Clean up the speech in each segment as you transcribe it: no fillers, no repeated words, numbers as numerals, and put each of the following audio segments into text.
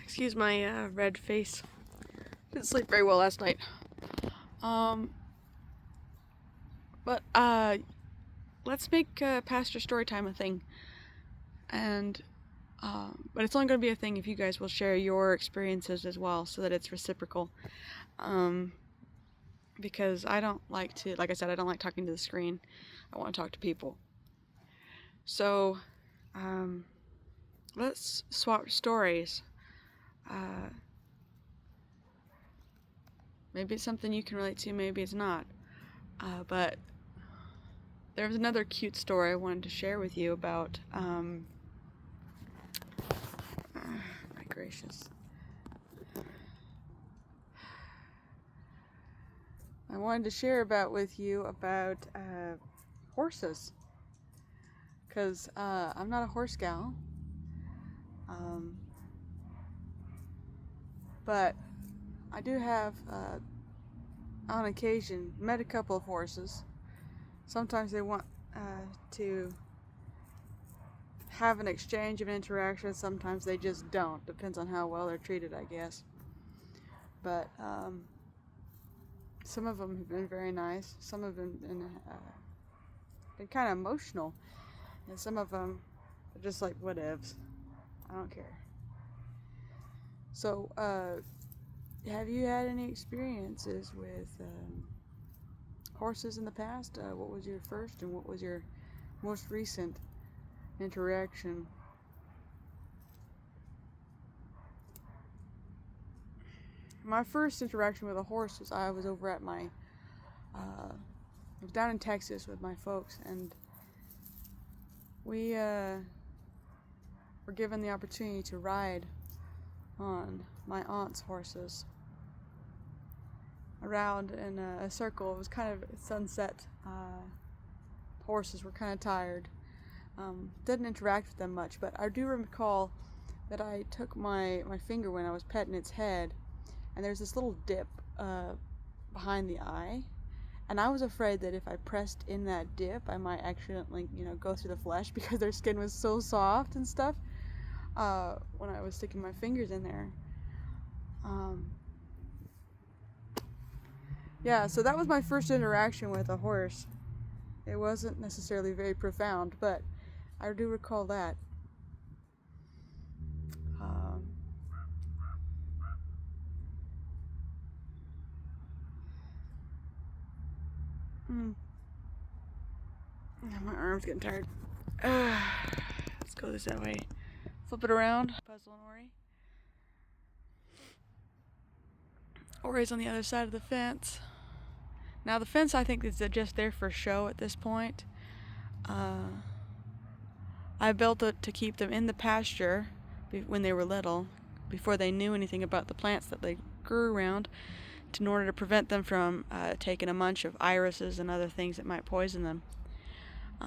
Excuse my red face. Didn't sleep very well last night. But let's make Pasture Storytime a thing. And but it's only going to be a thing if you guys will share your experiences as well, so that it's reciprocal. Because I don't like to, like I said, I don't like talking to the screen. I want to talk to people. So let's swap stories. Maybe it's something you can relate to, maybe it's not. But there was another cute story I wanted to share with you about, my gracious. I wanted to share with you about horses. Because I'm not a horse gal. But I do have, on occasion, met a couple of horses. Sometimes they want to have an exchange of interaction. Sometimes they just don't. Depends on how well they're treated, I guess. But some of them have been very nice. Some have been kind of emotional. And some of them are just like, whatevs. I don't care. So, have you had any experiences with horses in the past? What was your first and what was your most recent interaction? My first interaction with a horse was I was over at I was down in Texas with my folks, and we were given the opportunity to ride on my aunt's horses around in a circle. It was kind of sunset. Horses were kind of tired. Didn't interact with them much, but I do recall that I took my finger when I was petting its head, and there's this little dip behind the eye, and I was afraid that if I pressed in that dip, I might accidentally, go through the flesh because their skin was so soft and stuff. When I was sticking my fingers in there. Yeah, so that was my first interaction with a horse. It wasn't necessarily very profound, but I do recall that. My arm's getting tired. Let's go that way. Flip it around. Puzzle and Ori. Ori's on the other side of the fence. Now the fence, I think, is just there for show at this point. I built it to keep them in the pasture when they were little, before they knew anything about the plants that they grew around, in order to prevent them from taking a munch of irises and other things that might poison them.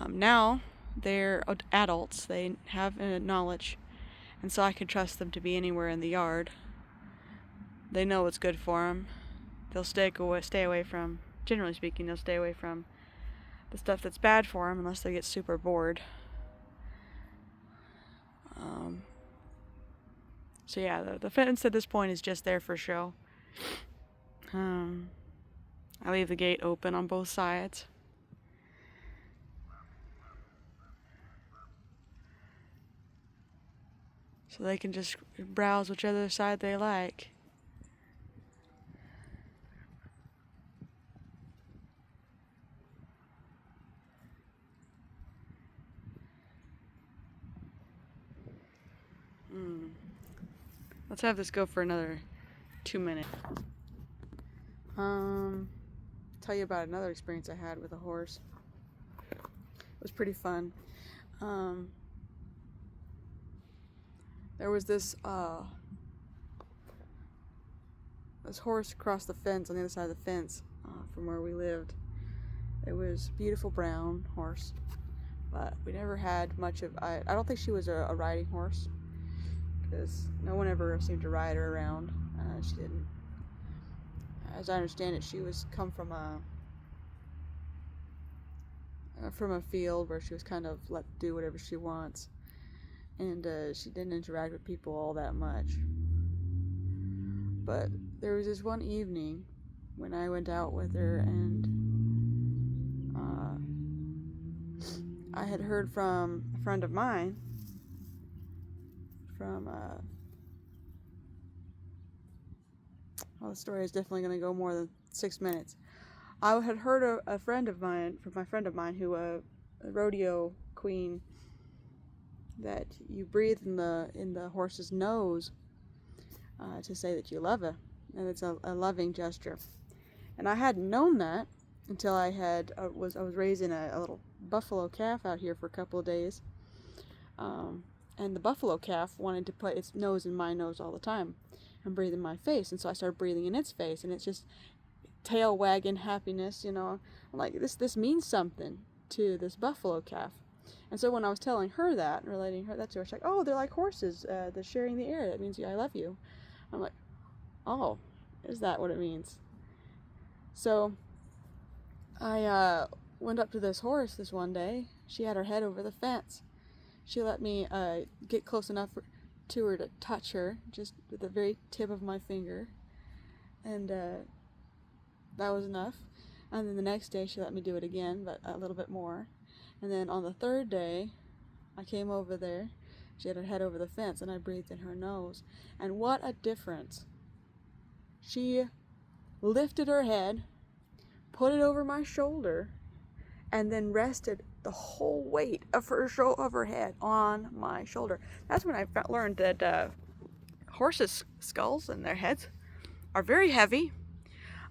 Now they're adults, they have knowledge, and so I can trust them to be anywhere in the yard. They know what's good for them. They'll stay away from, generally speaking, they'll stay away from the stuff that's bad for them unless they get super bored. So yeah, the fence at this point is just there for show. I leave the gate open on both sides. So they can just browse whichever side they like. Let's have this go for another 2 minutes. Tell you about another experience I had with a horse. It was pretty fun. There was this horse across the fence, on the other side of the fence, from where we lived. It was a beautiful brown horse, but we never had much of. I don't think she was a riding horse, because no one ever seemed to ride her around. She didn't. As I understand it, she was come from a field where she was kind of let do whatever she wants. and she didn't interact with people all that much. But there was this one evening when I went out with her, and I had heard from a friend of mine from well, the story is definitely going to go more than 6 minutes. I had heard a friend of mine, from my friend of mine, who a rodeo queen, that you breathe in the horse's nose to say that you love it, and it's a loving gesture. And I hadn't known that until I was raising a little buffalo calf out here for a couple of days, and the buffalo calf wanted to put its nose in my nose all the time and breathe in my face, and so I started breathing in its face, and it's just tail wagging happiness, you know. I'm like, this means something to this buffalo calf. And so when I was telling her that, relating her that to her, she's like, oh, they're like horses, they're sharing the air, that means I love you. I'm like, oh, is that what it means? So I went up to this horse this one day. She had her head over the fence. She let me get close enough to her to touch her, just with the very tip of my finger, and that was enough. And then the next day she let me do it again, but a little bit more. And then on the third day, I came over there. She had her head over the fence, and I breathed in her nose. And what a difference. She lifted her head, put it over my shoulder, and then rested the whole weight of her head on my shoulder. That's when I learned that horses' skulls and their heads are very heavy.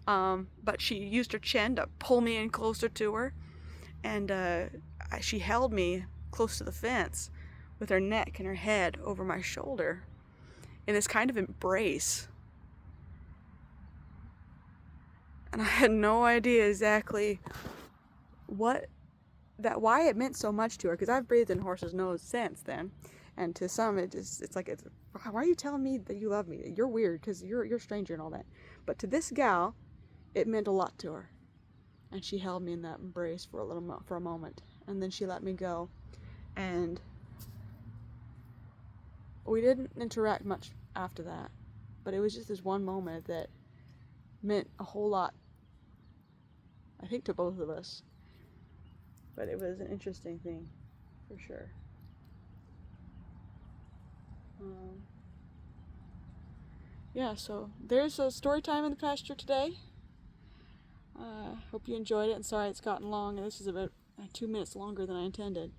But she used her chin to pull me in closer to her, and she held me close to the fence with her neck and her head over my shoulder in this kind of embrace. And I had no idea exactly why it meant so much to her, because I've breathed in horse's nose since then, and to some it's like, why are you telling me that you love me? You're weird because you're a stranger and all that. But to this gal, it meant a lot to her, and she held me in that embrace for a moment, and then she let me go, and we didn't interact much after that. But it was just this one moment that meant a whole lot, I think, to both of us. But it was an interesting thing, for sure. Yeah, so there's a story time in the pasture today. Hope you enjoyed it, and sorry it's gotten long. This is about 2 minutes longer than I intended.